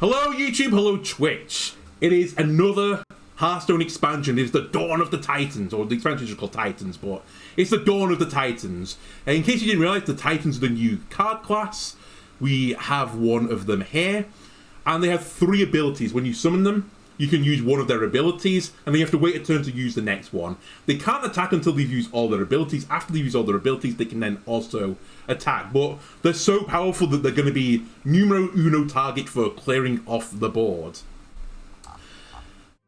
Hello YouTube, hello Twitch. It is another Hearthstone expansion. It is the Dawn of the Titans, or the expansion is just called Titans, but it's the Dawn of the Titans. And in case you didn't realize, the Titans are the new card class. We have one of them here, and they have 3 abilities. When you summon them, you can use one of their abilities, and then you have to wait a turn to use the next one. They can't attack until they've used all their abilities. After they've used all their abilities, they can then also attack. But they're so powerful that they're going to be numero uno target for clearing off the board.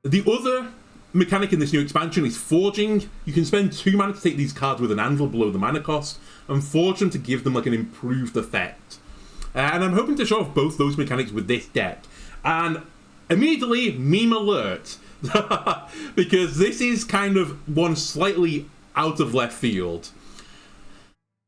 The other mechanic in this new expansion is forging. You can spend 2 mana to take these cards with an anvil below the mana cost and forge them to give them like an improved effect. And I'm hoping to show off both those mechanics with this deck. And immediately, meme alert, because this is kind of one slightly out of left field.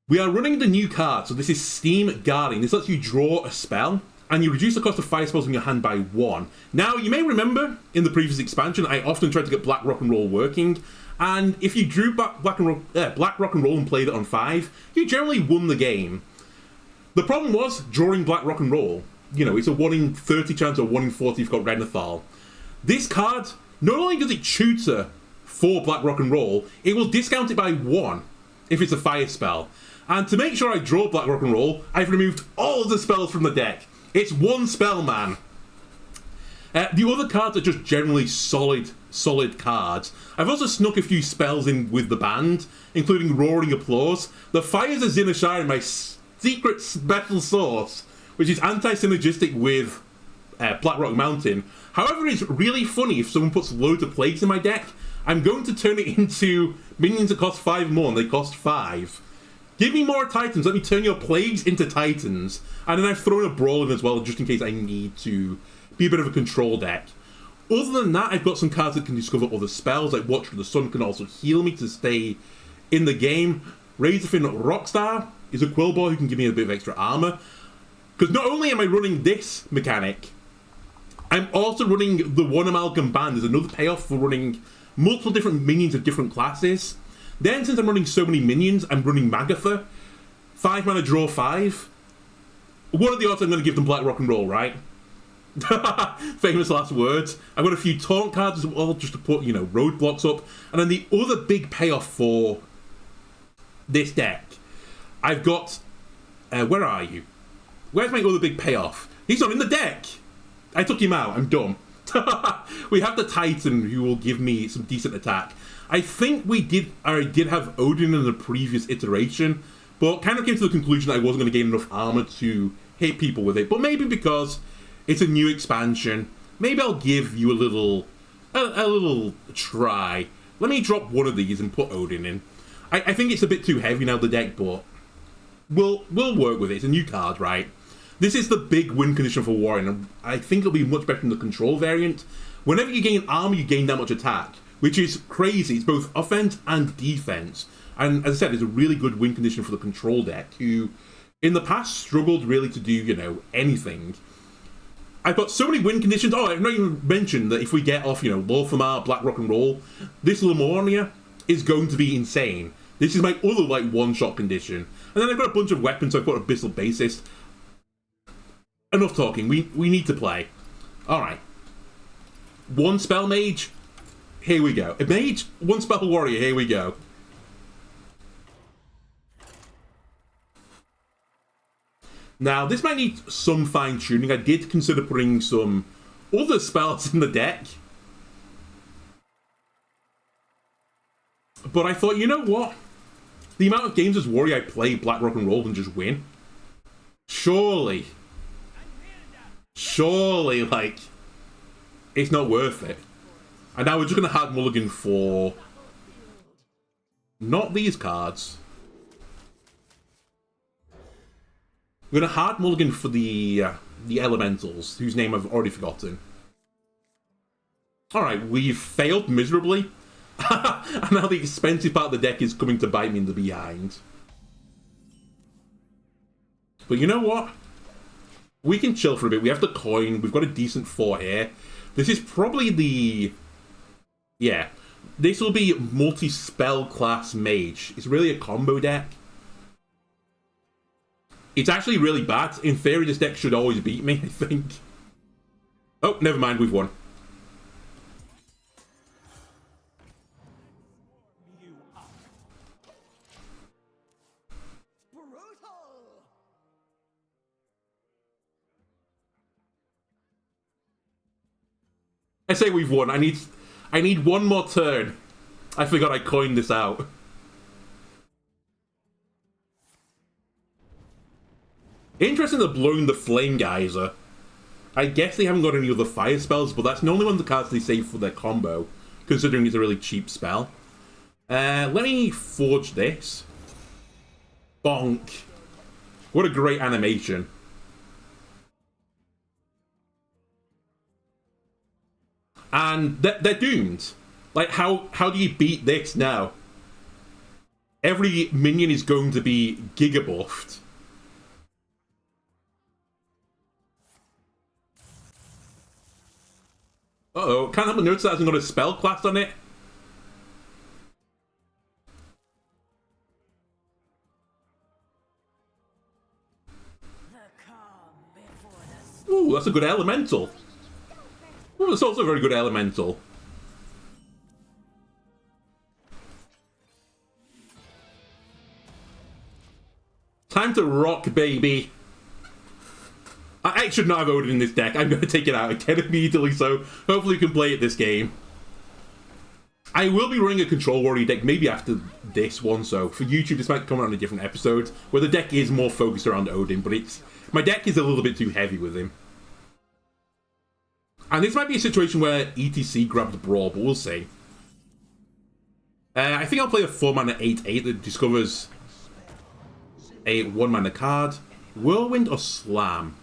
We are running the new card, so this is Steam Guarding. This lets you draw a spell, and you reduce the cost of fire spells in your hand by 1. Now, you may remember, in the previous expansion, I often tried to get Blackrock and Roll working, and if you drew Blackrock and Roll and played it on 5, you generally won the game. The problem was, drawing Blackrock and Roll. You know, it's a 1 in 30 chance or 1 in 40 if you've got Renathal. This card, not only does it tutor for Blackrock and Roll, it will discount it by 1 if it's a fire spell. And to make sure I draw Blackrock and Roll, I've removed all of the spells from the deck. It's 1 spell, man. The other cards are just generally solid cards. I've also snuck a few spells in with the band, including Roaring Applause, the Fires of Zin-Azshari, my secret special sauce, which is anti-synergistic with Blackrock Mountain. However, it's really funny if someone puts loads of plagues in my deck. I'm going to turn it into minions that cost 5 more and they cost 5. Give me more Titans, let me turn your plagues into Titans. And then I've thrown a Brawl in as well, just in case I need to be a bit of a control deck. Other than that, I've got some cards that can discover other spells, like Watch for the Sun can also heal me to stay in the game. Razorfen Rockstar is a Quillbore who can give me a bit of extra armor. Because not only am I running this mechanic, I'm also running the 1 Amalgam Band. There's another payoff for running multiple different minions of different classes. Then, since I'm running so many minions, I'm running Magatha. 5 mana, draw 5. What are the odds I'm going to give them Blackrock and Roll, right? Famous last words. I've got a few taunt cards as well, just to put, you know, roadblocks up. And then the other big payoff for this deck, I've got... where are you? Where's my other big payoff? He's not in the deck! I took him out, I'm dumb. We have the Titan who will give me some decent attack. I think I did have Odin in the previous iteration, but kind of came to the conclusion that I wasn't going to gain enough armor to hit people with it. But maybe because it's a new expansion, maybe I'll give you a little try. Let me drop one of these and put Odin in. I think it's a bit too heavy now, the deck, but we'll work with it. It's a new card, right? This is the big win condition for Warrior, and I think it'll be much better in the control variant. Whenever you gain armor, you gain that much attack, which is crazy. It's both offense and defense. And as I said, it's a really good win condition for the control deck, who in the past struggled really to do, you know, anything. I've got so many win conditions. Oh, I've not even mentioned that if we get off, you know, Lor'themar, Blackrock and Roll, this Remornia is going to be insane. This is my other, like, one-shot condition. And then I've got a bunch of weapons, so I've got Abyssal Bassist. Enough talking, we need to play. Alright. 1 spell mage, here we go. A mage, 1 spell warrior, here we go. Now, this might need some fine-tuning. I did consider putting some other spells in the deck. But I thought, you know what? The amount of games as warrior I play Blackrock and Roll and just win. Surely, like, it's not worth it. And now we're just going to hard mulligan for... not these cards. We're going to hard mulligan for the elementals, whose name I've already forgotten. Alright, we've failed miserably. And now the expensive part of the deck is coming to bite me in the behind. But you know what? We can chill for a bit. We have the coin. We've got a decent 4 here. This is probably the... yeah. This will be multi-spell class mage. It's really a combo deck. It's actually really bad. In theory, this deck should always beat me, I think. Oh, never mind, we've won. I say we've won. I need one more turn. I forgot I coined this out. Interesting they're blowing the Flame Geyser. I guess they haven't got any other fire spells, but that's normally one of the cards they save for their combo, considering it's a really cheap spell. Let me forge this. Bonk. What a great animation. And they're doomed. Like, how do you beat this now? Every minion is going to be giga buffed. Uh-oh, can't help but notice that hasn't got a spell class on it. Ooh, that's a good elemental. Ooh, that's also a very good elemental. Time to rock, baby. I should not have Odin in this deck. I'm going to take it out again immediately, so hopefully we can play it this game. I will be running a Control Warrior deck maybe after this one, so for YouTube this might come out on a different episode, where the deck is more focused around Odin, but my deck is a little bit too heavy with him. And this might be a situation where E.T.C grabs Brawl, but we'll see. I think I'll play a 4-mana 8/8 that discovers a 1-mana card. Whirlwind or Slam?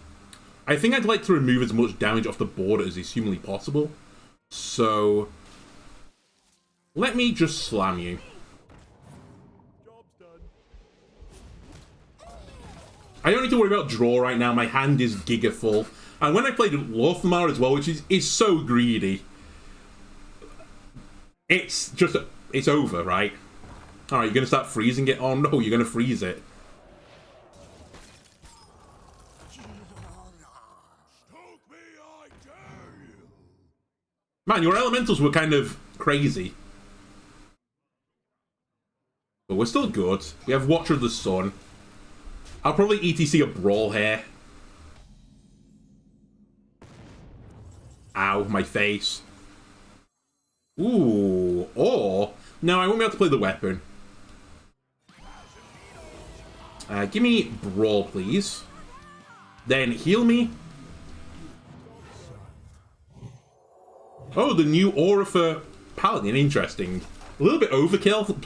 I think I'd like to remove as much damage off the board as is humanly possible. So let me just slam you. I don't need to worry about draw right now. My hand is giga full. And when I played Lor'themar as well, which is so greedy, it's over, right? Alright, you're going to start freezing it? Oh no, you're going to freeze it. Man, your elementals were kind of crazy. But we're still good. We have Watcher of the Sun. I'll probably E.T.C a Brawl here. Ow, my face. Ooh, or... No, I won't be able to play the weapon. Give me Brawl, please. Then heal me. Oh, the new aura for Paladin. Interesting. A little bit overkill,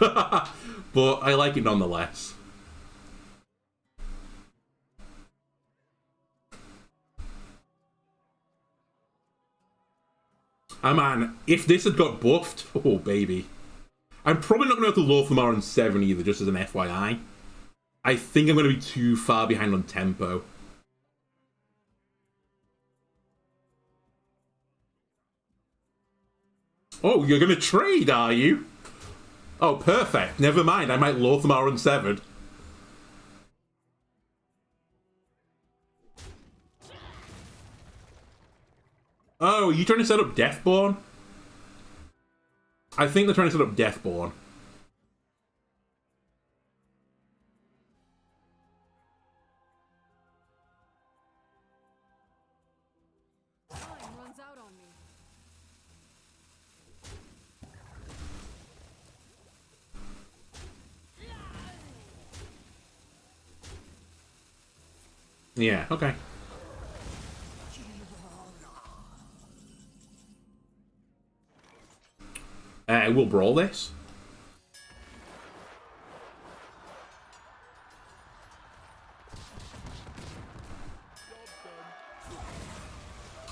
but I like it nonetheless. Ah man, if this had got buffed, oh baby. I'm probably not going to go to Lor'themar on 7 either, just as an FYI. I think I'm going to be too far behind on tempo. Oh, you're going to trade, are you? Oh, perfect. Never mind, I might Lor'themar on 7. Oh, are you trying to set up Deathborn? I think they're trying to set up Deathborn. Yeah, okay. We'll Brawl this.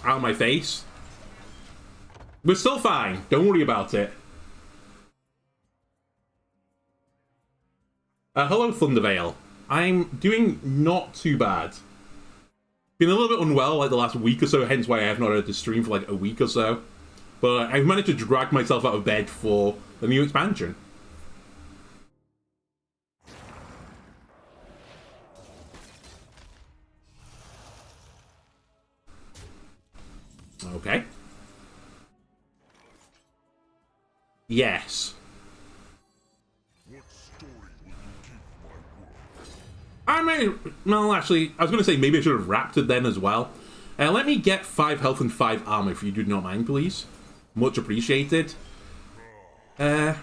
Out of my face. We're still fine. Don't worry about it. Hello, Thundervale. I'm doing not too bad. Been a little bit unwell like the last week or so, hence why I have not had to stream for like a week or so. But I've managed to drag myself out of bed for the new expansion. Okay. Yes. I may... Well, actually, I was going to say maybe I should have wrapped it then as well. Let me get 5 health and 5 armor if you do not mind, please. Much appreciated. Not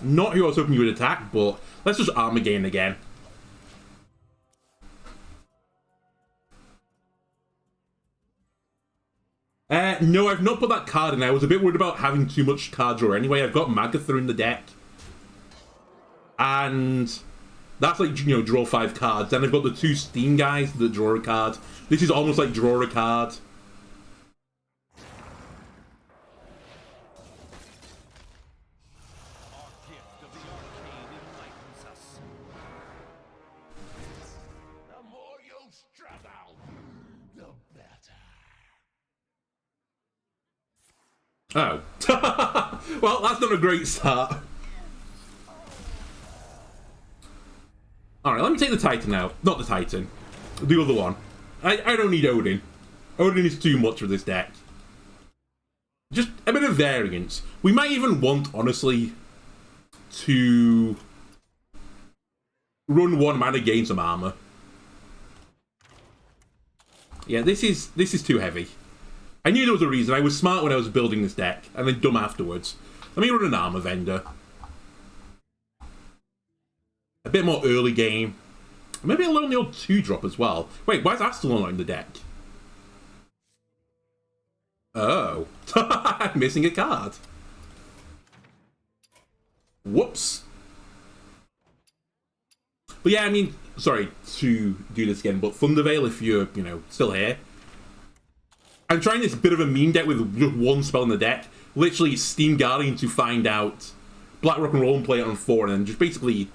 who I was hoping you would attack, but let's just armor gain again. No, I've not put that card in. I was a bit worried about having too much card draw anyway. I've got Magatha in the deck. And that's like, you know, draw 5 cards. Then I've got the 2 Steam guys that draw a card. This is almost like draw a card. Oh. Well, that's not a great start. Alright, let me take the Titan out. Not the Titan. The other one. I don't need Odin. Odin is too much for this deck. Just a bit of variance. We might even want, honestly, to run 1 mana, gain some armor. Yeah, this is too heavy. I knew there was a reason. I was smart when I was building this deck, and then dumb afterwards. Let me run an armor vendor. A bit more early game. Maybe I'll learn the old 2-drop as well. Wait, why is Astalor not in the deck? Oh. I'm missing a card. Whoops. But yeah, I mean, sorry to do this again, but Thunderveil, if you're, you know, still here. I'm trying this bit of a mean deck with just 1 spell in the deck. Literally Steam Guardian to find out Blackrock and Roll and play it on 4, and then just basically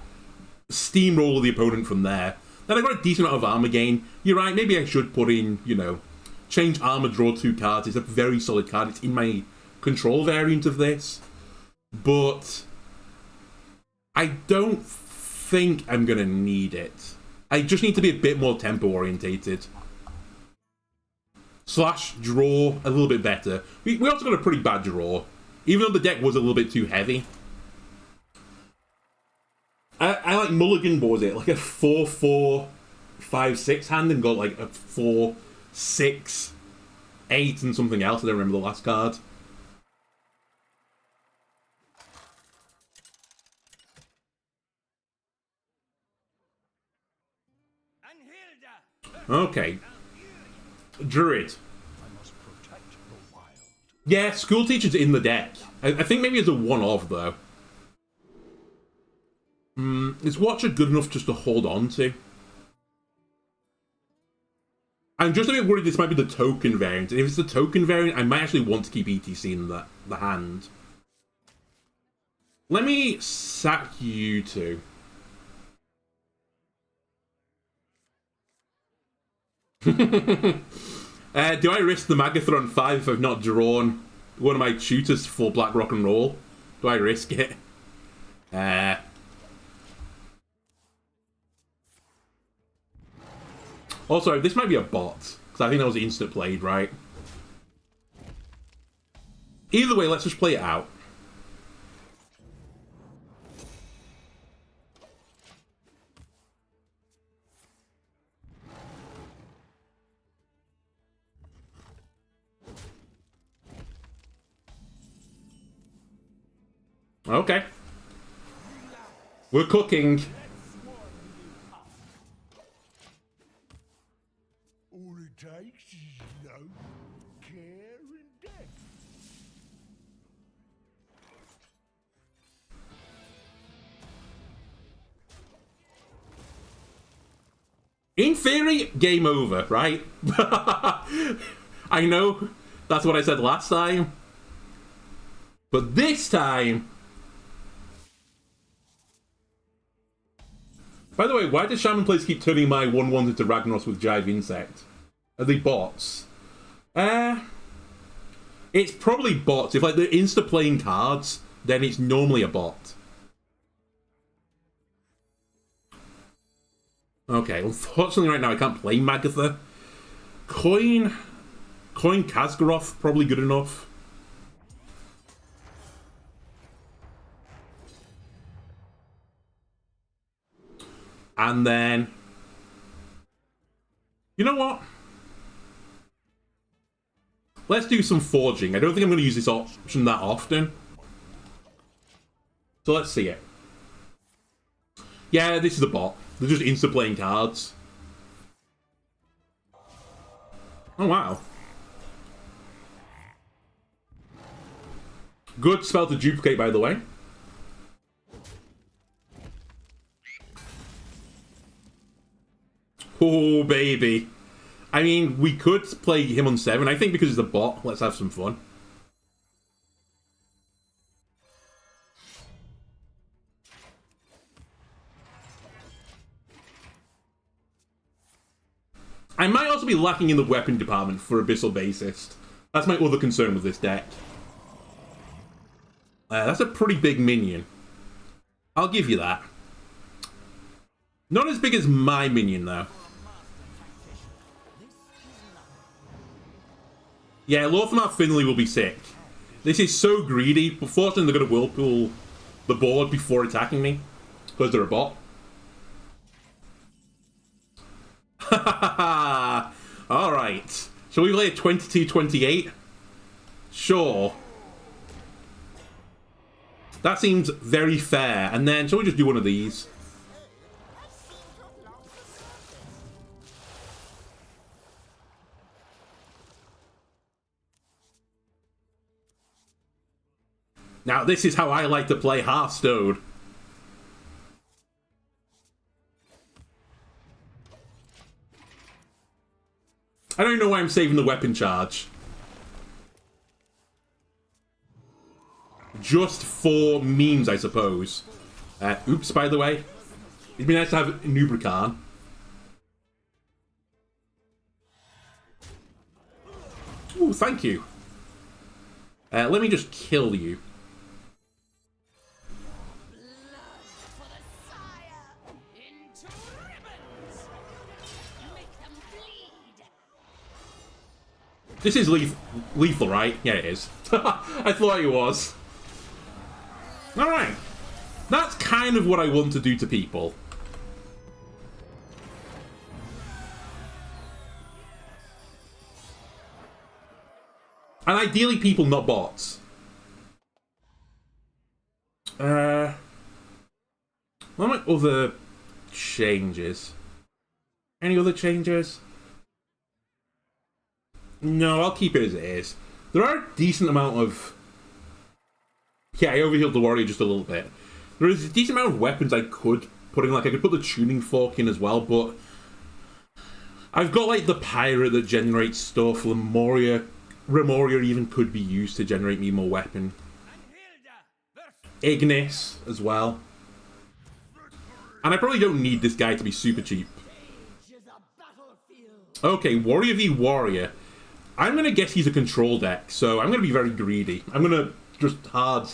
steamroll the opponent from there. Then I got a decent amount of armor gain. You're right, maybe I should put in, you know, change armor, draw 2 cards. It's a very solid card. It's in my control variant of this. But I don't think I'm going to need it. I just need to be a bit more tempo orientated. Slash draw a little bit better. We also got a pretty bad draw. Even though the deck was a little bit too heavy. I like mulligan, what was it? Like a 4-4-5-6 hand and got like a 4-6-8 and something else. I don't remember the last card. Okay. Druid. Yeah, School Teacher's in the deck. I think maybe it's a one-off, though. Is Watcher good enough just to hold on to? I'm just a bit worried this might be the token variant. If it's the token variant, I might actually want to keep E.T.C in the hand. Let me sack you two. Do I risk the Magatha on 5 if I've not drawn one of my tutors for Blackrock and Roll? Do I risk it? Also, this might be a bot, because I think that was instant played, right? Either way, let's just play it out. Okay. We're cooking. All it takes is love, care, and death. In theory, game over, right? I know that's what I said last time. But this time... By the way, why does Shaman Plays keep turning my 1/1 into Ragnaros with Jive Insect? Are they bots? It's probably bots. If like they're insta-playing cards, then it's normally a bot. Okay, unfortunately right now I can't play Magatha. Coin Coin Khaz'goroth, probably good enough. And then... You know what? Let's do some forging. I don't think I'm going to use this option that often. So let's see it. Yeah, this is a bot. They're just insta-playing cards. Oh, wow. Good spell to duplicate, by the way. Oh, baby. I mean, we could play him on 7. I think because it's a bot, let's have some fun. I might also be lacking in the weapon department for Abyssal Bassist. That's my other concern with this deck. That's a pretty big minion. I'll give you that. Not as big as my minion, though. Yeah, Lor'themar Finley will be sick. This is so greedy, but fortunately they're going to whirlpool the board before attacking me, because they're a bot. Alright. Shall we play a 22-28? Sure. That seems very fair. And then, shall we just do one of these? Now, this is how I like to play Hearthstone. I don't know why I'm saving the weapon charge. Just for memes, I suppose. Oops, by the way. It'd be nice to have Nubrican. Ooh, thank you. Let me just kill you. This is lethal, right? Yeah, it is. I thought it was. Alright. That's kind of what I want to do to people. And ideally people, not bots. What are my other changes? Any other changes? No, I'll keep it as it is. There are a decent amount of... Yeah, I overhealed the warrior just a little bit. There is a decent amount of weapons I could put in. Like, I could put the tuning fork in as well, but... I've got, like, the pirate that generates stuff. Remornia even could be used to generate me more weapon. Ignis as well. And I probably don't need this guy to be super cheap. Okay, warrior v warrior. I'm going to guess he's a control deck, so I'm going to be very greedy. I'm going to just hard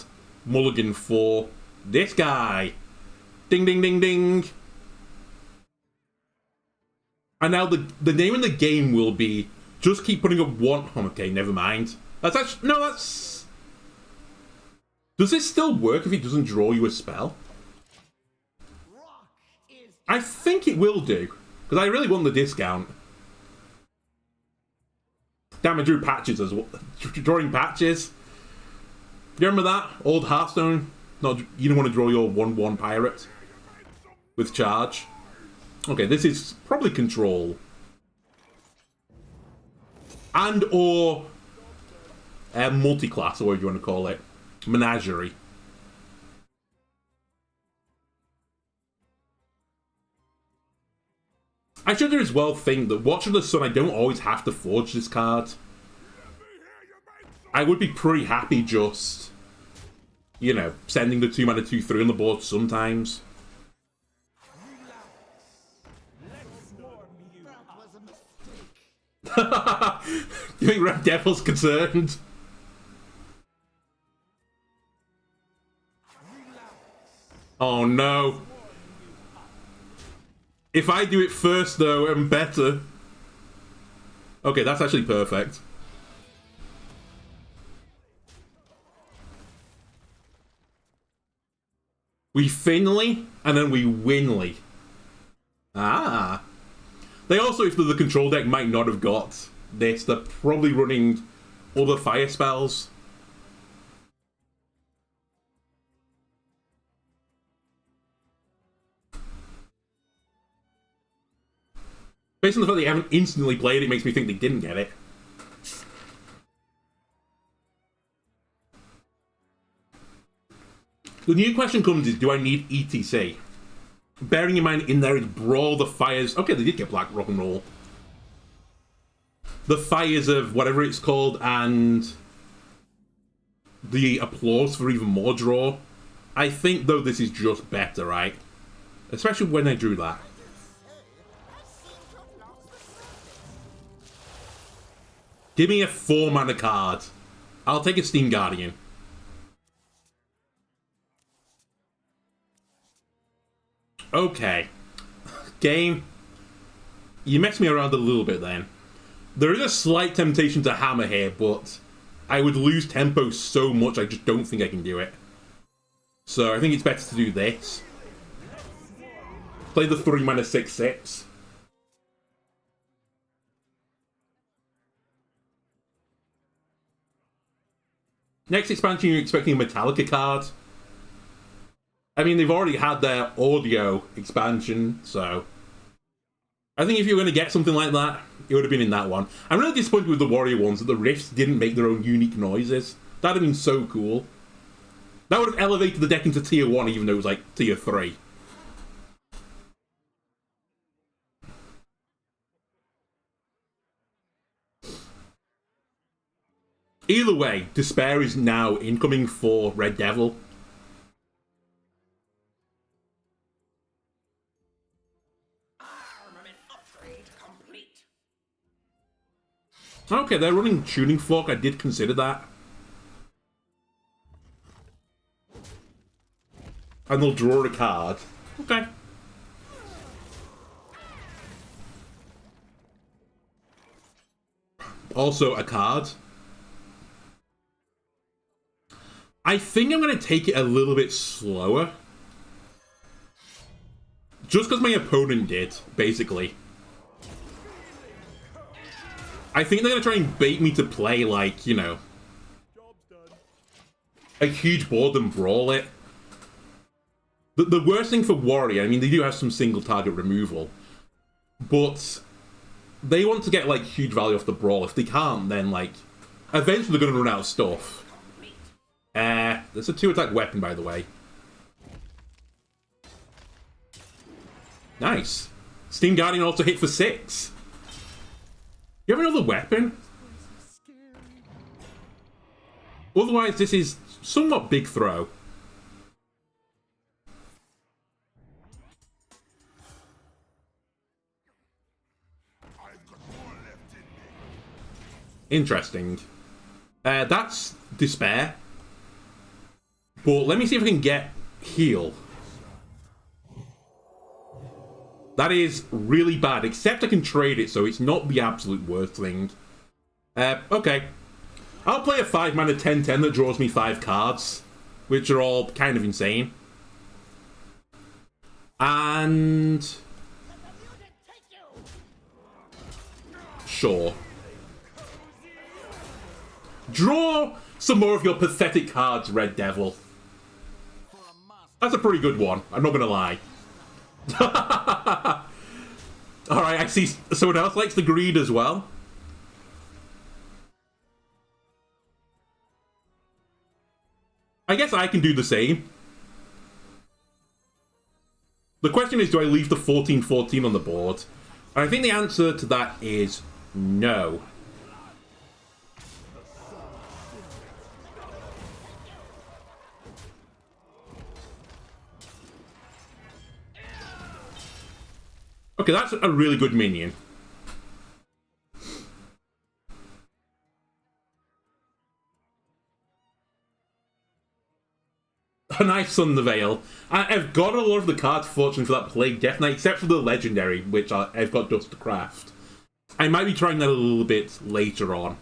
mulligan for this guy. Ding, ding, ding, ding. And now the name in the game will be, just keep putting up one... Oh, okay, never mind. That's actually... No, that's... Does this still work if it doesn't draw you a spell? I think it will do, because I really want the discount. Damn, I drew patches as well. Drawing patches. You remember that? Old Hearthstone? No, you don't want to draw your 1/1 pirate with charge. Okay, this is probably control. And or multi-class, or whatever you want to call it. Menagerie. I should as well think that Watch of the Sun, I don't always have to forge this card. I would be pretty happy just, you know, sending the 2 mana 2/3 on the board sometimes. You think Red Devil's concerned? Oh no. If I do it first, though, I'm better. Okay, that's actually perfect. We Finley, and then we Winley. Ah. They also, if the control deck, might not have got this. They're probably running other fire spells. Based on the fact that they haven't instantly played it, makes me think they didn't get it. The new question comes is, do I need E.T.C? Bearing in mind in there is Brawl, the Fires... Okay, they did get Blackrock and Roll. The Fires of whatever it's called, and the Applause for even more draw. I think, though, this is just better, right? Especially when I drew that. Give me a 4-mana card. I'll take a Steam Guardian. Okay. Game. You messed me around a little bit then. There is a slight temptation to hammer here, but I would lose tempo so much I just don't think I can do it. So I think it's better to do this. Play the 3-mana 6/6. Next expansion, you're expecting a Metallica card. I mean, they've already had their audio expansion, so... I think if you were going to get something like that, it would have been in that one. I'm really disappointed with the Warrior ones that the riffs didn't make their own unique noises. That would have been so cool. That would have elevated the deck into tier 1, even though it was like tier 3. Either way, Despair is now incoming for Red Devil. Armament upgrade complete. Okay, they're running Tuning Fork. I did consider that. And they'll draw a card. Okay. Also a card. I think I'm going to take it a little bit slower. Just because my opponent did, basically. I think they're going to try and bait me to play, like, you know, a huge board and Brawl it. The worst thing for Warrior, I mean, they do have some single target removal. But they want to get, like, huge value off the Brawl. If they can't, then, like, eventually they're going to run out of stuff. There's a 2-attack weapon, by the way. Nice. Steam Guardian also hit for 6. You have another weapon? Otherwise, this is somewhat big throw. Interesting. That's Despair. But let me see if I can get Heal. That is really bad, except I can trade it, so it's not the absolute worst thing. Okay. I'll play a 5-mana 10/10 that draws me 5 cards, which are all kind of insane. And... sure. Draw some more of your pathetic cards, Red Devil. That's a pretty good one, I'm not gonna lie. Alright, I see someone else likes the greed as well. I guess I can do the same. The question is, do I leave the 14/14 on the board? And I think the answer to that is no. Okay, that's a really good minion. A nice Sun in the Veil. I've got a lot of the cards, fortunately, for that Plague Death Knight, except for the Legendary, which I've got Dust to Craft. I might be trying that a little bit later on.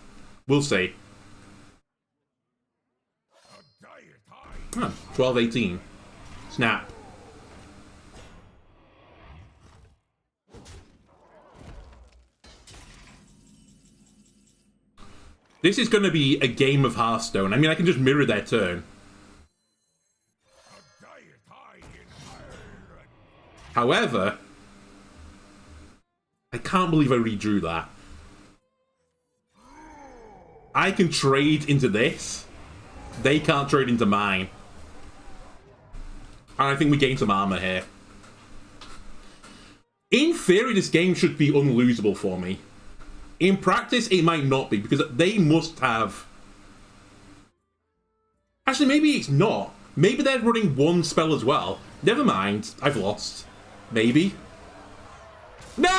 We'll see. Huh, 12/18. Snap. This is going to be a game of Hearthstone. I mean, I can just mirror their turn. However, I can't believe I redrew that. I can trade into this. They can't trade into mine. And I think we gain some armor here. In theory, this game should be unlosable for me. In practice, it might not be, because they must have... Actually, maybe it's not. Maybe they're running one spell as well. Never mind. I've lost. Maybe. No!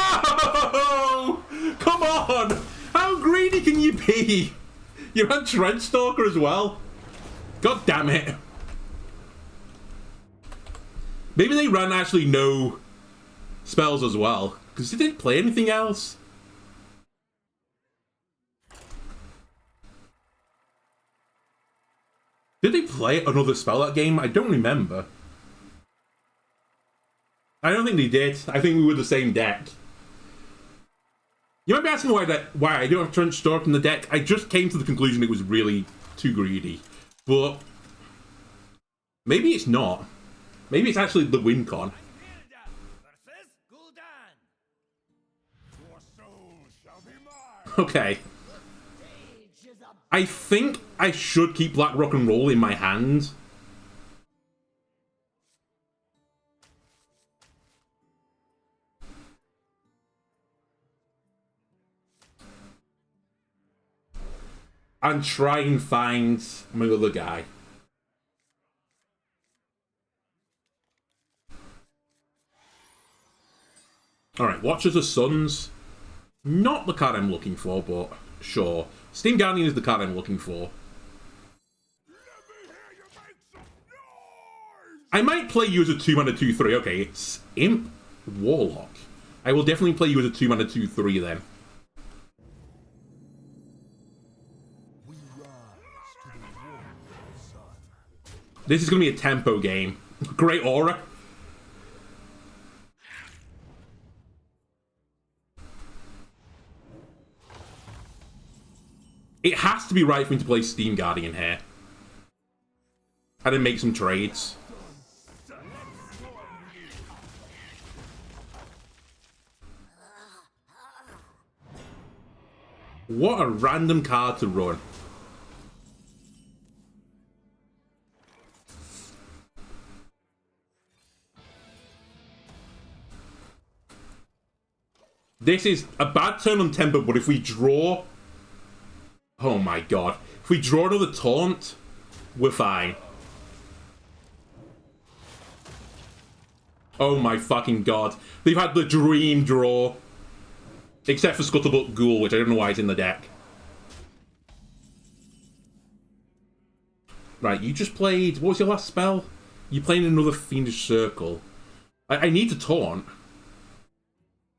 Come on! How greedy can you be? You ran Trenchstalker as well? God damn it. Maybe they ran actually no spells as well. Because they didn't play anything else. Did they play another spell that game? I don't remember. I don't think they did. I think we were the same deck. You might be asking why I don't have Trenchstalker in the deck. I just came to the conclusion it was really too greedy. But maybe it's not. Maybe it's actually the win con. Okay. I think I should keep Blackrock and Roll in my hand. And try and find my other guy. Alright, Watchers of Suns. Not the card I'm looking for, but sure. Steam Guardian is the card I'm looking for. I might play you as a 2-mana 2/3. Okay, it's Imp Warlock. I will definitely play you as a 2-mana 2/3 then. This is going to be a tempo game. Great aura. It has to be right for me to play Steam Guardian here. And then make some trades. What a random card to run. This is a bad turn on tempo, but if we draw... Oh my god. If we draw another taunt, we're fine. Oh my fucking god. They've had the dream draw. Except for Scuttlebutt Ghoul, which I don't know why it's in the deck. Right, you just played... What was your last spell? You played another Fiendish Circle. I need to taunt.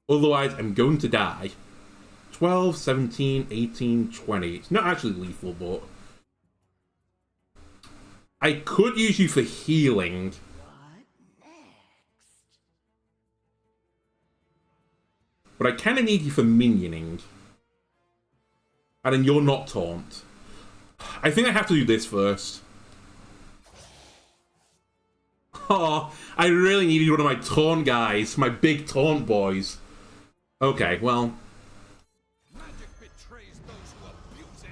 Otherwise, I'm going to die. 12, 17, 18, 20. It's not actually lethal, but... I could use you for healing. But I kind of need you for minioning. And then you're not taunt. I think I have to do this first. Oh, I really needed one of my taunt guys. My big taunt boys. Okay, well... Magic betrays those who abuse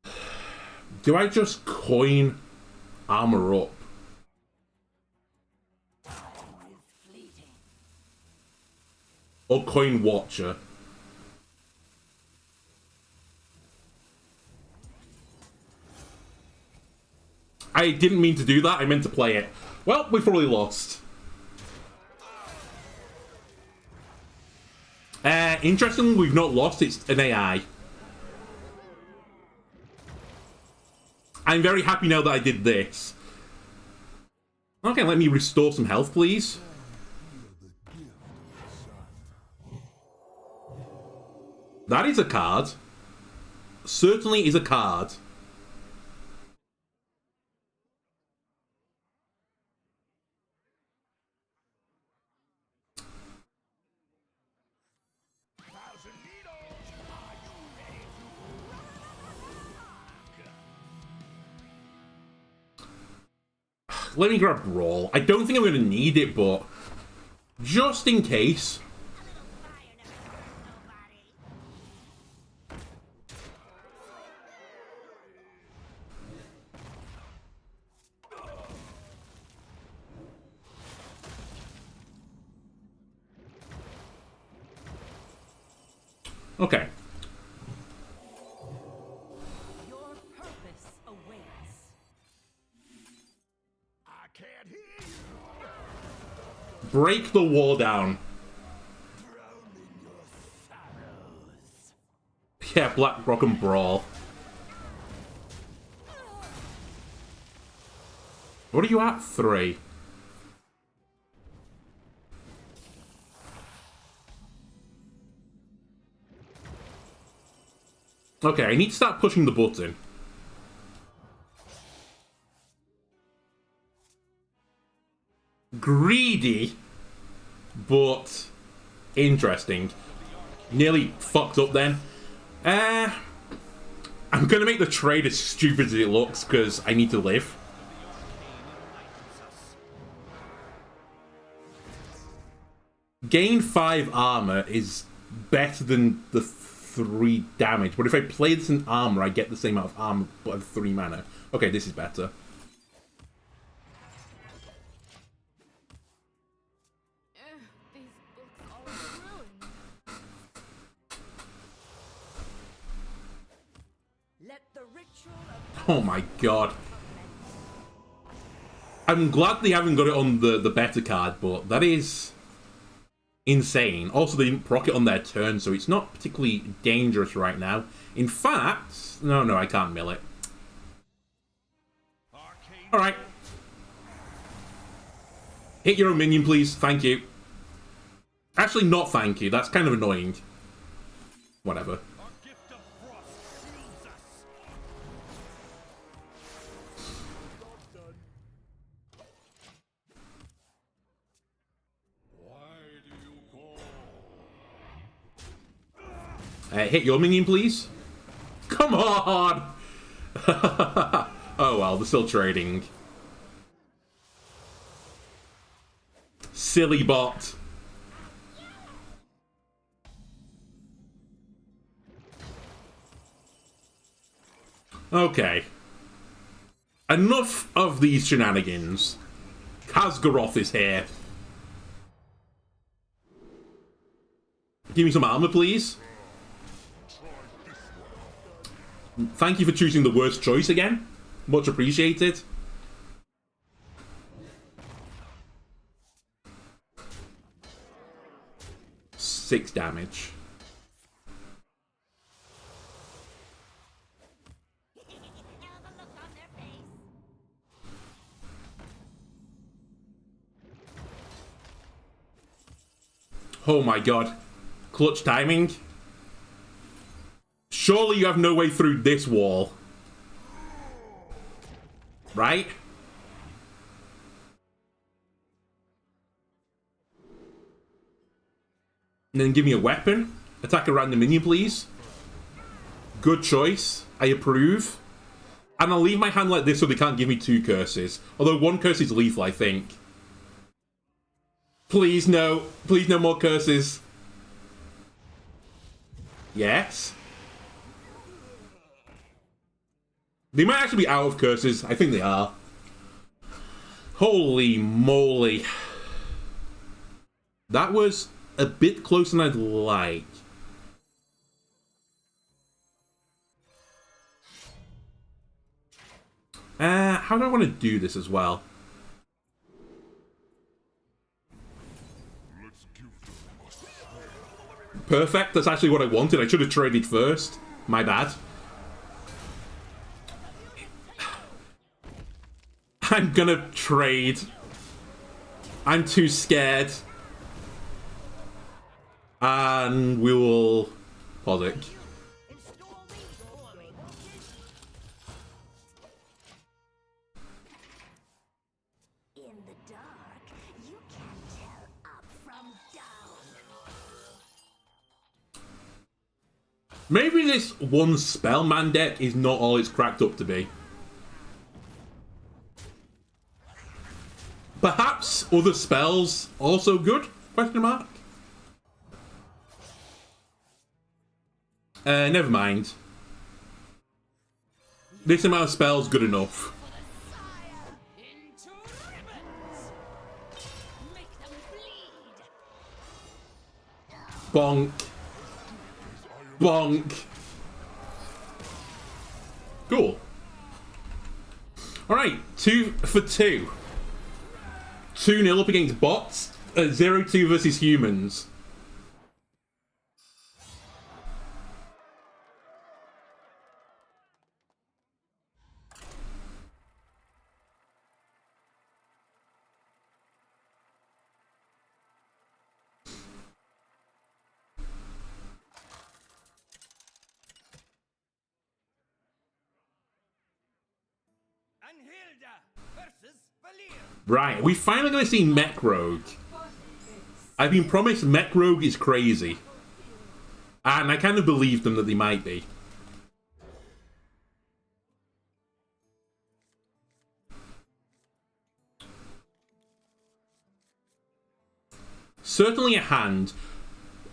it. Do I just coin armor up? Or coin Watcher? I didn't mean to do that, I meant to play it. Well, we probably lost. Interestingly, we've not lost, it's an AI. I'm very happy now that I did this. Okay, let me restore some health, please. That is a card. Certainly is a card. let me grab Brawl. I don't think I'm going to need it, but just in case. Okay. Your purpose awaits. I can't hear you. Break the wall down. Drown in your sorrows. Yeah, Blackrock and Brawl. What are you at? 3. Okay, I need to start pushing the button. Greedy, but interesting. Nearly fucked up then. I'm gonna make the trade as stupid as it looks because I need to live. Gain 5 armor is better than the 3 damage, but if I play this in armor, I get the same amount of armor but have 3 mana. Okay, this is better. These books are ruined. Let the ritual of Oh my god. I'm glad they haven't got it on the better card, but that is insane. Also, they didn't proc it on their turn, so it's not particularly dangerous right now. In fact, no, I can't mill it. Alright. Hit your own minion, please. Thank you. Actually, not thank you. That's kind of annoying. Whatever. Hit your minion, please. Come on! Oh well, they're still trading. Silly bot. Okay. Enough of these shenanigans. Khaz'goroth is here. Give me some armor, please. Thank you for choosing the worst choice again. Much appreciated. Six damage. Oh my god. Clutch timing. Surely you have no way through this wall. Right? And then give me a weapon. Attack a random minion, please. Good choice. I approve. And I'll leave my hand like this so they can't give me 2 curses. Although 1 curse is lethal, I think. Please, no. Please, no more curses. Yes. They might actually be out of curses. I think they are. Holy moly. That was a bit closer than I'd like. How do I want to do this as well? Perfect. That's actually what I wanted. I should have traded first. My bad. I'm gonna trade. I'm too scared. And we will Pozzik. In the dark, you can't tell up from down. Maybe this one Spellman deck is not all it's cracked up to be. but other spells also good? Question mark. Never mind. This amount of spells good enough. Into ribbons. Make them bleed. Bonk. Bonk. Cool. Alright, 2 for 2. 2-0 up against bots. 0-2 versus humans. Right, we finally going to see Mech Rogue. I've been promised Mech Rogue is crazy. And I kind of believe them that they might be. Certainly a hand.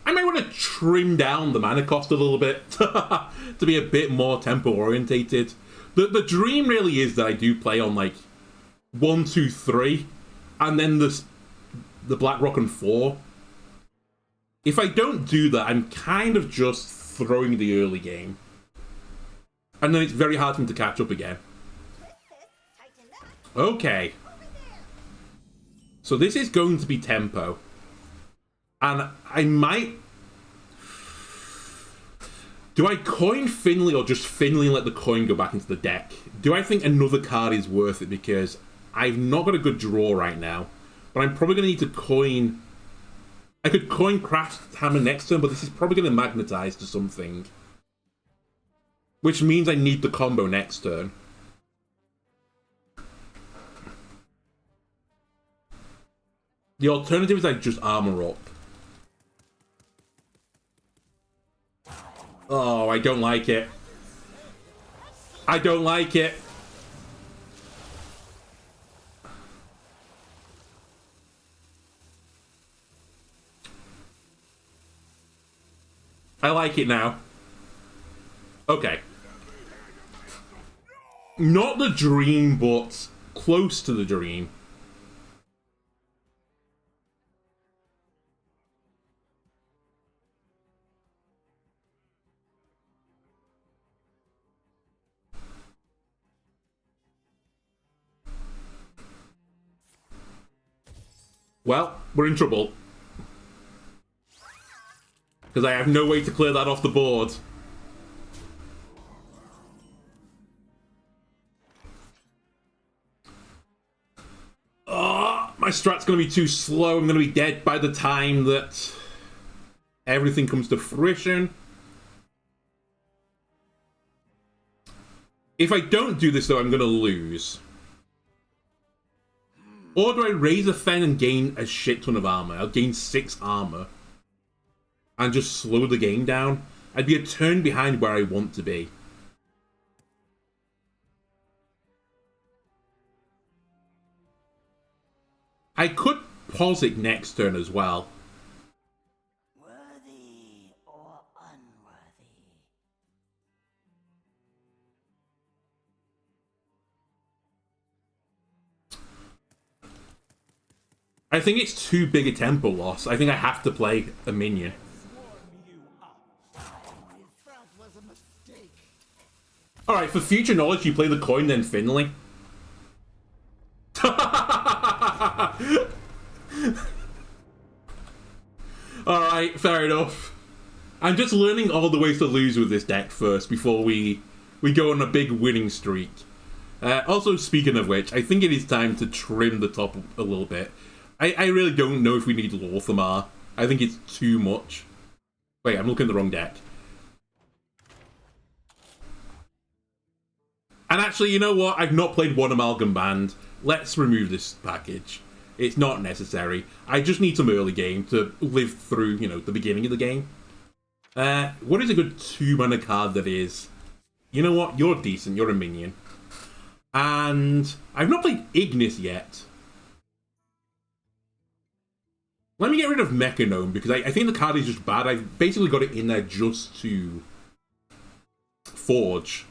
I might want to trim down the mana cost a little bit to be a bit more tempo orientated. The dream really is that I do play on like 1, 2, 3, and then the Blackrock and 4. If I don't do that, I'm kind of just throwing the early game. And then it's very hard for him to catch up again. Okay. So this is going to be tempo. And I might... Do I coin Finley or just Finley and let the coin go back into the deck? Do I think another card is worth it? Because I've not got a good draw right now. But I'm probably going to need to coin... I could coin Craftsman next turn, but this is probably going to magnetize to something. Which means I need the combo next turn. The alternative is I just armor up. Oh, I don't like it. I don't like it. I like it now. Okay. Not the dream, but close to the dream. Well, we're in trouble. Because I have no way to clear that off the board. Oh, my strat's going to be too slow. I'm going to be dead by the time that everything comes to fruition. If I don't do this, though, I'm going to lose. Or do I Razorfen and gain a shit ton of armor? I'll gain 6 armor. And just slow the game down. I'd be a turn behind where I want to be. I could Pozzik next turn as well. Worthy or unworthy? I think it's too big a tempo loss. I think I have to play a minion. Alright, for future knowledge, you play the coin, then Finley. Alright, fair enough. I'm just learning all the ways to lose with this deck first before we go on a big winning streak. Also, speaking of which, I think it is time to trim the top a little bit. I really don't know if we need Lor'themar. I think it's too much. Wait, I'm looking at the wrong deck. And actually, you know what? I've not played one Amalgam Band. Let's remove this package. It's not necessary. I just need some early game to live through, you know, the beginning of the game. What is a good 2-mana card that is? You know what? You're decent. You're a minion. And I've not played Ignis yet. Let me get rid of Mechanome, because I think the card is just bad. I've basically got it in there just to forge.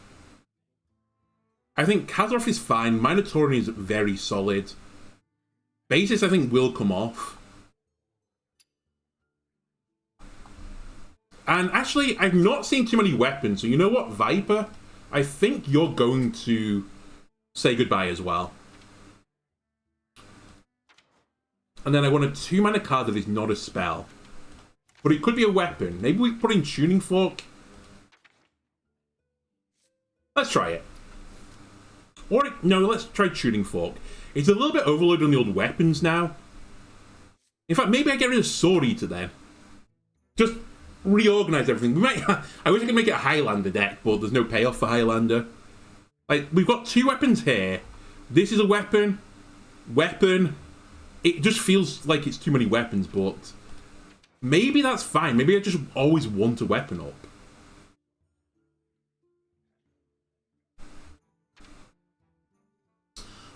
I think Khaz'goroth is fine. Minotauren is very solid. Bassist, I think, will come off. And actually, I've not seen too many weapons, so you know what, Viper? I think you're going to say goodbye as well. And then I want a 2-mana card that is not a spell. But it could be a weapon. Maybe we put in Tuning Fork. Let's try it. Or, no, let's try Tuning Fork. It's a little bit overloaded on the old weapons now. In fact, maybe I get rid of Sword Eater then. Just reorganize everything. We might. I wish I could make it a Highlander deck, but there's no payoff for Highlander. Like, we've got 2 weapons here. This is a weapon. Weapon. It just feels like it's too many weapons, but maybe that's fine. Maybe I just always want a weapon up.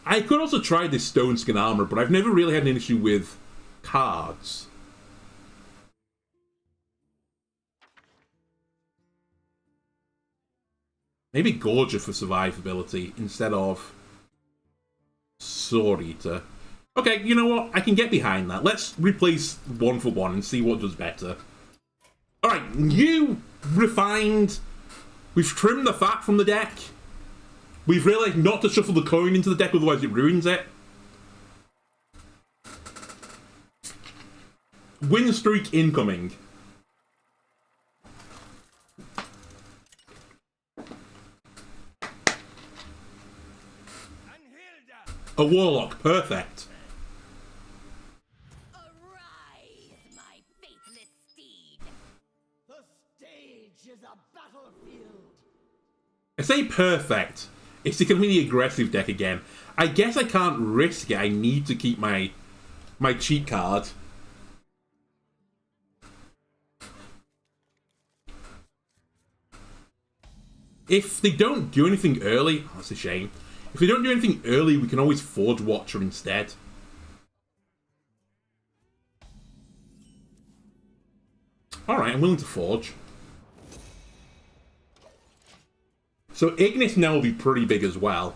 I could also try this Stone Skin Armor, but I've never really had an issue with cards. Maybe Gorger for survivability instead of Sword Eater. Okay, you know what? I can get behind that. Let's replace 1 for 1 and see what does better. Alright, new, refined. We've trimmed the fat from the deck. We've realised not to shuffle the coin into the deck, otherwise it ruins it. Win streak incoming. A Warlock, perfect. Arise, my faithless steed. The stage is a battlefield. I say perfect. It's going to be the aggressive deck again. I guess I can't risk it. I need to keep my cheat card. If they don't do anything early, oh, that's a shame. If they don't do anything early, we can always Forge Watcher instead. Alright, I'm willing to Forge. So Ignis now will be pretty big as well.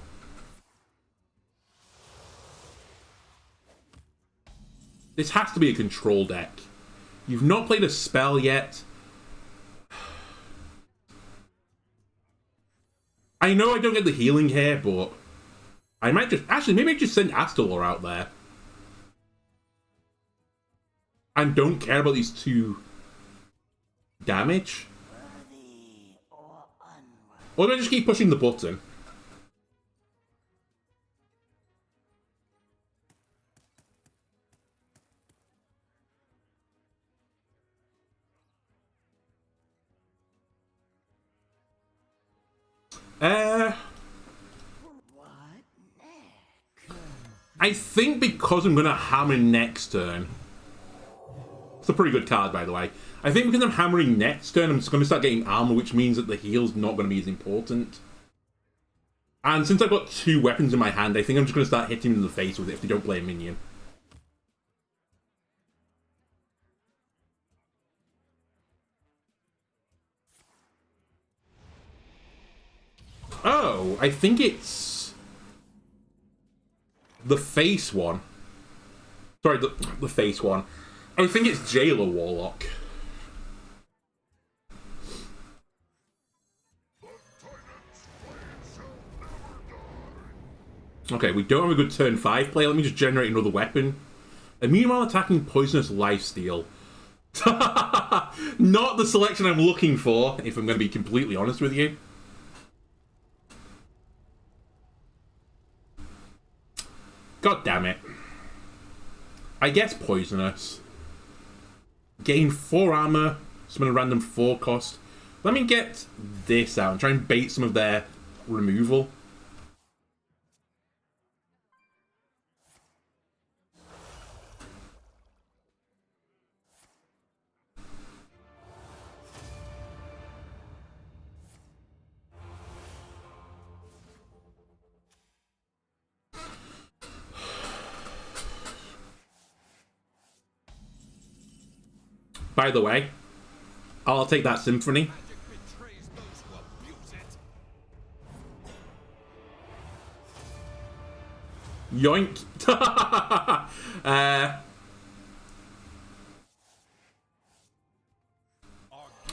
This has to be a control deck. You've not played a spell yet. I know I don't get the healing here, but I might just... Actually, maybe I just send Astalor out there. And don't care about these 2 damage. Worthy or unworthy. Or do I just keep pushing the button? I think because I'm going to hammer next turn. It's a pretty good card, by the way. I think because I'm hammering next turn, I'm just going to start getting armor, which means that the heal's not going to be as important. And since I've got 2 weapons in my hand, I think I'm just going to start hitting them in the face with it if they don't play a minion. Oh, I think it's the face one. Sorry, the face one. I think it's Jailer Warlock. Okay, we don't have a good turn 5 play. Let me just generate another weapon. Immune while attacking Poisonous Lifesteal. Not the selection I'm looking for, if I'm going to be completely honest with you. God damn it. I guess Poisonous. Gain 4 armor, summon a random 4 cost. Let me get this out and try and bait some of their removal. By the way, I'll take that Symphony. Magic betrays those who abuse it. Yoink.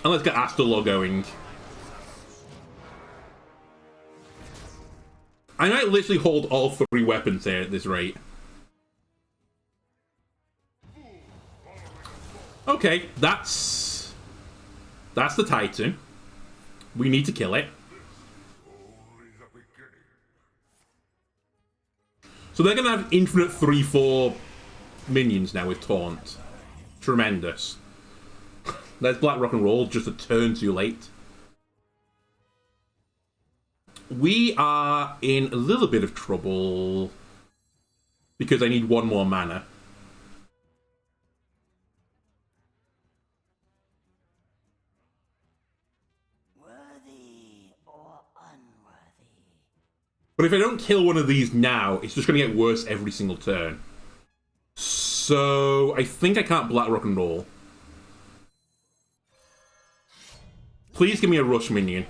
And let's get Astalor going. I might literally hold all 3 weapons here at this rate. Okay, that's the Titan. We need to kill it. So they're gonna have infinite 3/4 minions now with Taunt. Tremendous. There's Blackrock and Roll, just a turn too late. We are in a little bit of trouble because I need 1 more mana. Worthy or unworthy? But if I don't kill one of these now, it's just going to get worse every single turn. So I think I can't Blackrock and Roll. Please give me a rush minion.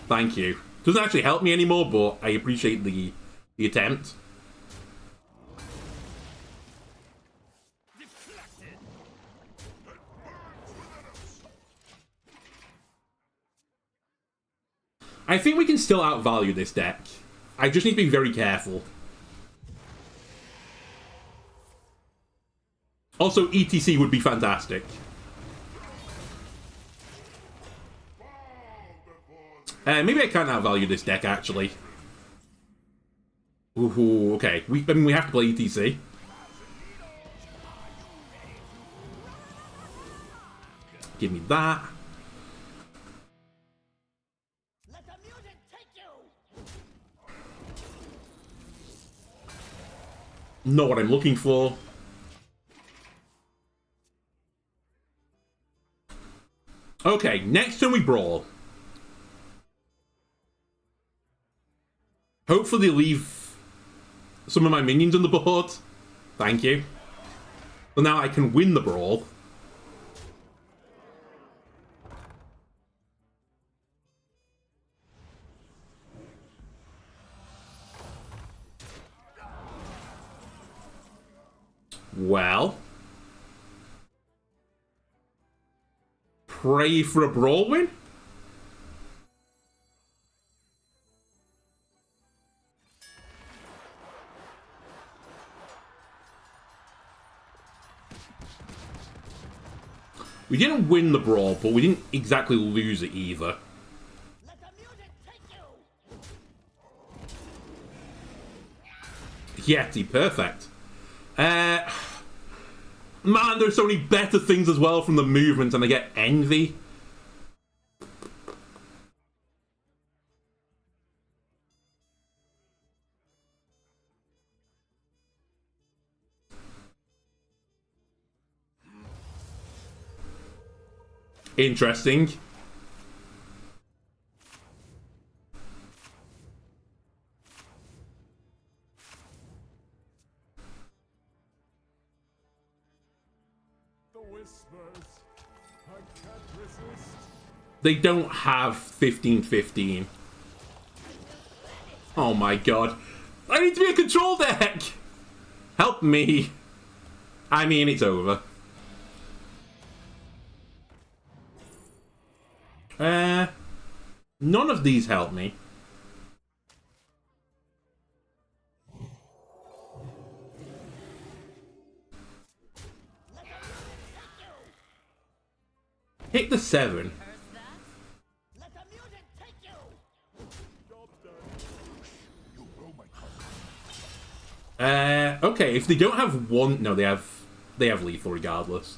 Thank you. Doesn't actually help me anymore, but I appreciate the attempt. I think we can still outvalue this deck. I just need to be very careful. Also, E.T.C would be fantastic. Maybe I can outvalue this deck, actually. Ooh, okay. I mean, we have to play E.T.C. Give me that. Let the mutant take you. Not what I'm looking for. Okay, next turn we Brawl. Hopefully leave some of my minions on the board. Thank you. So now I can win the Brawl. Well. Pray for a Brawl win? We didn't win the Brawl, but we didn't exactly lose it either. Let the mutant take you. Yeti, perfect. Man, there's so many better things as well from the movement, and I get Envy. Interesting. The whispers. I can't resist. They don't have 15/15. Oh my god. I need to be a control deck! Help me. I mean, it's over. None of these help me. Hit the 7. Let the mutant take you. Okay, if they don't have one... No, they have lethal regardless.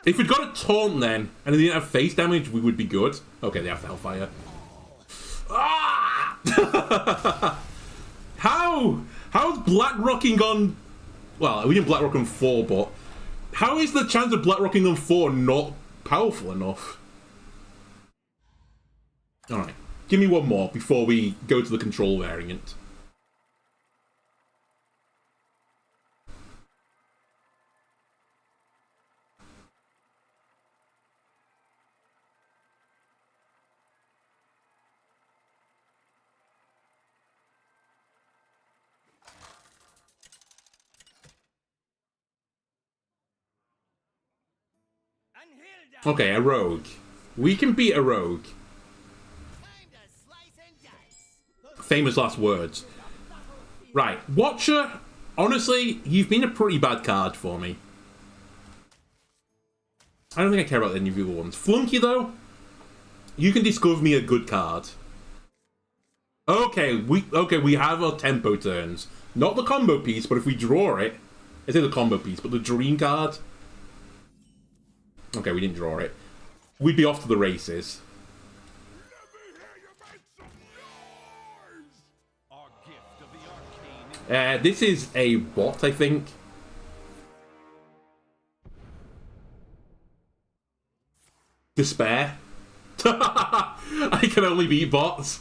If we'd got a taunt then, and they didn't have face damage, we would be good. Okay, they have Hellfire. Ah! How's Blackrocking on... Well, we didn't Blackrock on 4, but... How is the chance of Blackrocking on 4 not powerful enough? Alright, give me one more before we go to the control variant. Okay, a rogue. We can beat a rogue. Famous last words. Right, Watcher, honestly, you've been a pretty bad card for me. I don't think I care about any of the other ones. Flunky, though, you can discover me a good card. Okay, we have our tempo turns. Not the combo piece, but if we draw it... I say the combo piece, but the dream card... Okay, we didn't draw it. We'd be off to the races. This is a bot, I think. Despair. I can only beat bots.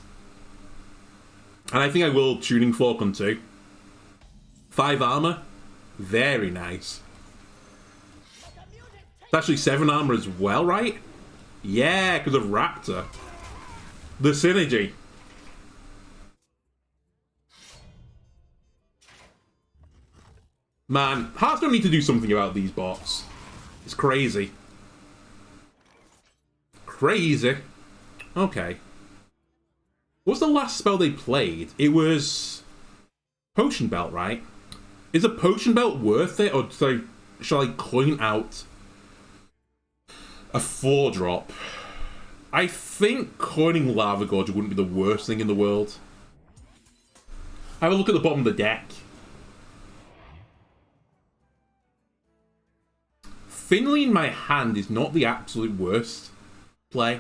And I think I will Tuning Fork on 2. 5 armor. Very nice. It's actually 7 armor as well, right? Yeah, because of Raptor. The synergy. Man, Hearthstone need to do something about these bots. It's crazy. Crazy. Okay. What's the last spell they played? It was... Potion Belt, right? Is a Potion Belt worth it? Or shall I coin out a 4-drop? I think coining Lavagorger wouldn't be the worst thing in the world. Have a look at the bottom of the deck. Finley in my hand is not the absolute worst play.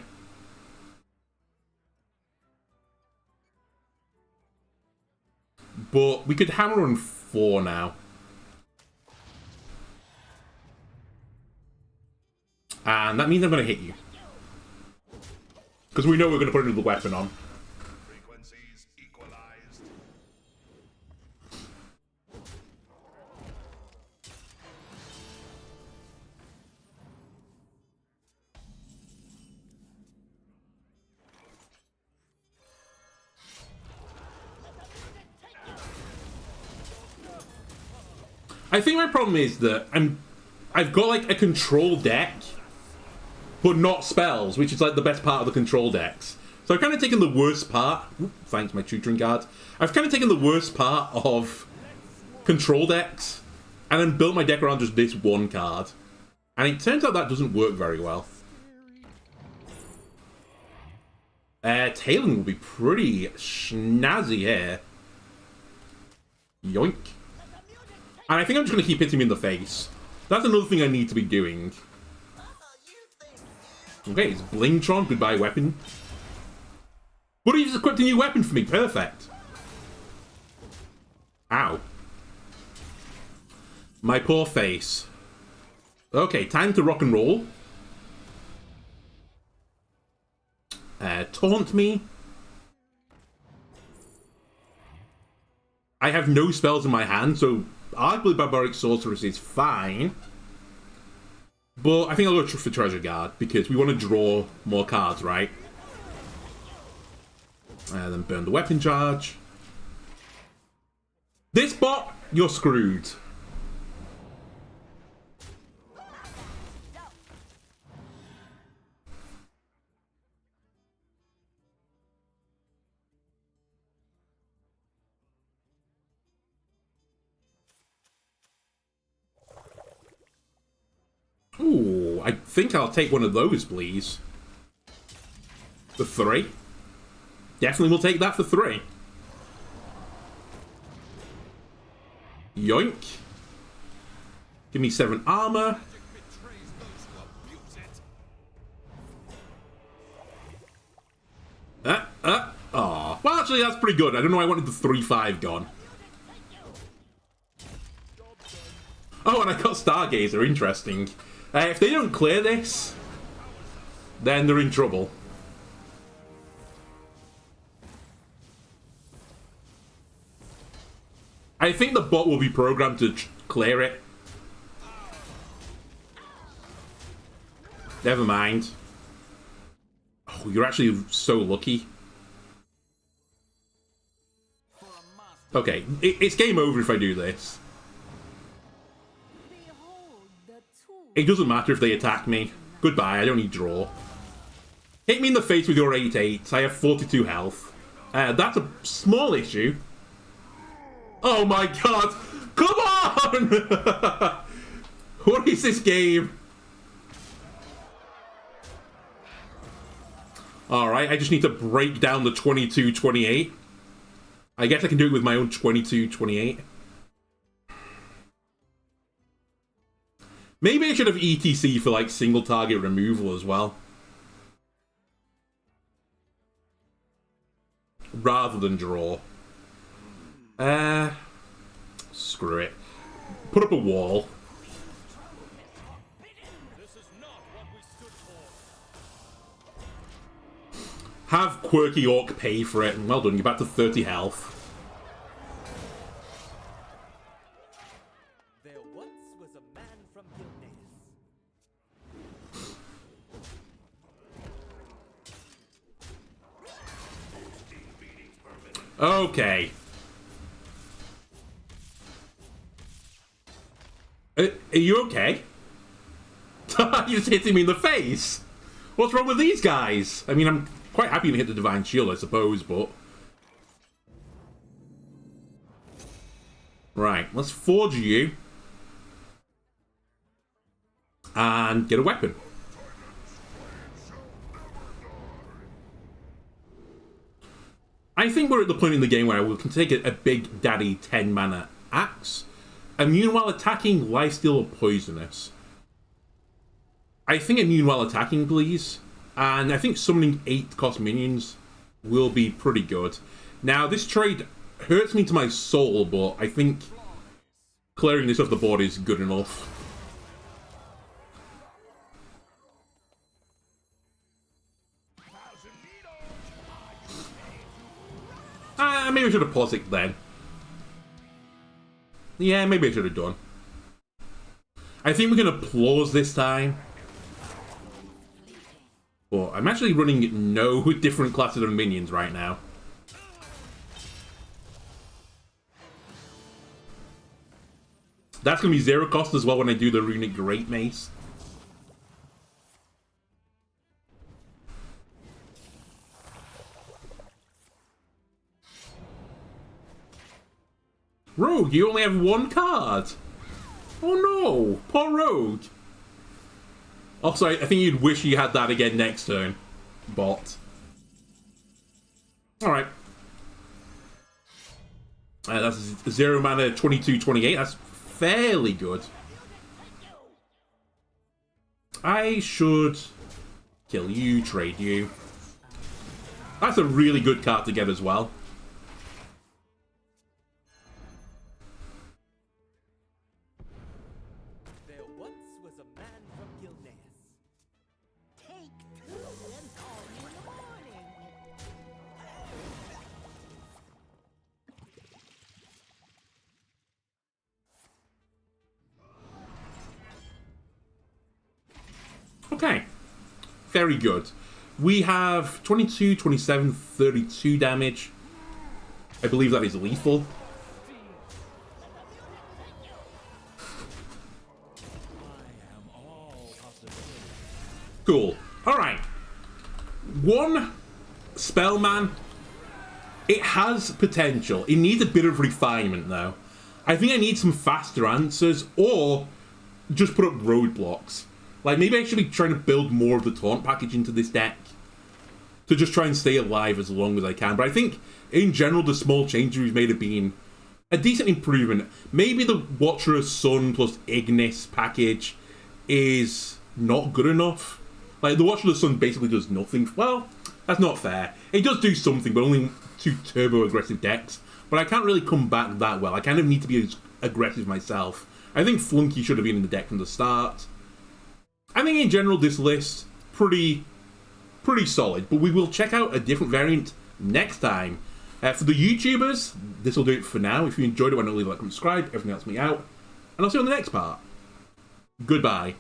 But we could hammer on 4 now. And that means I'm going to hit you. Because we know we're going to put another weapon on. Frequencies equalized. I think my problem is that I've got like a control deck, but not spells, which is like the best part of the control decks. So I've kind of taken the worst part. Thanks, my tutoring card. I've kind of taken the worst part of control decks and then built my deck around just this one card. And it turns out that doesn't work very well. Tailing will be pretty snazzy here. Yoink. And I think I'm just going to keep hitting him in the face. That's another thing I need to be doing. Okay, it's Blingtron. Goodbye, weapon. But he's equipped a new weapon for me. Perfect. Ow. My poor face. Okay, time to rock and roll. Taunt me. I have no spells in my hand, so arguably Barbaric Sorceress is fine. But I think I'll go for Treasure Guard, because we want to draw more cards, right? And then burn the weapon charge. This bot, you're screwed. Ooh, I think I'll take one of those, please. For 3. Definitely will take that for 3. Yoink. Give me 7 armor. Aw. Well, actually, that's pretty good. I don't know why I wanted the 3/5 gone. Oh, and I got Stargazer. Interesting. If they don't clear this, then they're in trouble. I think the bot will be programmed to clear it. Never mind. Oh, you're actually so lucky. Okay, it's game over if I do this. It doesn't matter if they attack me. Goodbye, I don't need draw. Hit me in the face with your 8/8. I have 42 health. That's a small issue. Oh my god! Come on! What is this game? Alright, I just need to break down the 22-28. I guess I can do it with my own 22-28. Maybe I should have E.T.C for like single target removal as well. Rather than draw. Screw it. Put up a wall. Have Quirky Orc pay for it, and well done, you're back to 30 health. There once was a man from Ignis. Okay. Are you okay? You're just hitting me in the face. What's wrong with these guys? I mean, I'm quite happy to hit the Divine Shield, I suppose, but... Right, let's forge you. And get a weapon. I think we're at the point in the game where we can take a big daddy 10 mana axe. Immune while attacking, lifesteal or poisonous. I think immune while attacking, please. And I think summoning 8-cost minions will be pretty good. Now, this trade hurts me to my soul, but I think clearing this off the board is good enough. Maybe I should have Pozzik then. Yeah, maybe I should have done. I think we're going to applause this time. But I'm actually running no different classes of minions right now. That's going to be 0 cost as well when I do the Runic Great Mace. Rogue, you only have 1 card. Oh no, poor Rogue. Oh, sorry, I think you'd wish you had that again next turn, bot. Alright. That's 0 mana, 22-28. That's fairly good. I should kill you, trade you. That's a really good card to get as well. Okay, very good. We have 22, 27, 32 damage. I believe that is lethal. Cool. Alright. 1 Spellman. It has potential. It needs a bit of refinement, though. I think I need some faster answers, or just put up roadblocks. Like, maybe I should be trying to build more of the taunt package into this deck to just try and stay alive as long as I can. But I think, in general, the small changes we've made have been a decent improvement. Maybe the Watcher's Sun plus Ignis package is not good enough. Like, the Watcher's Sun basically does nothing. Well, that's not fair. It does do something, but only to turbo-aggressive decks. But I can't really come back that well. I kind of need to be as aggressive myself. I think Flunky should have been in the deck from the start. I think in general this list, pretty solid, but we will check out a different variant next time. For the YouTubers, this will do it for now. If you enjoyed it, why not leave a like and subscribe, everything else me out, and I'll see you on the next part. Goodbye.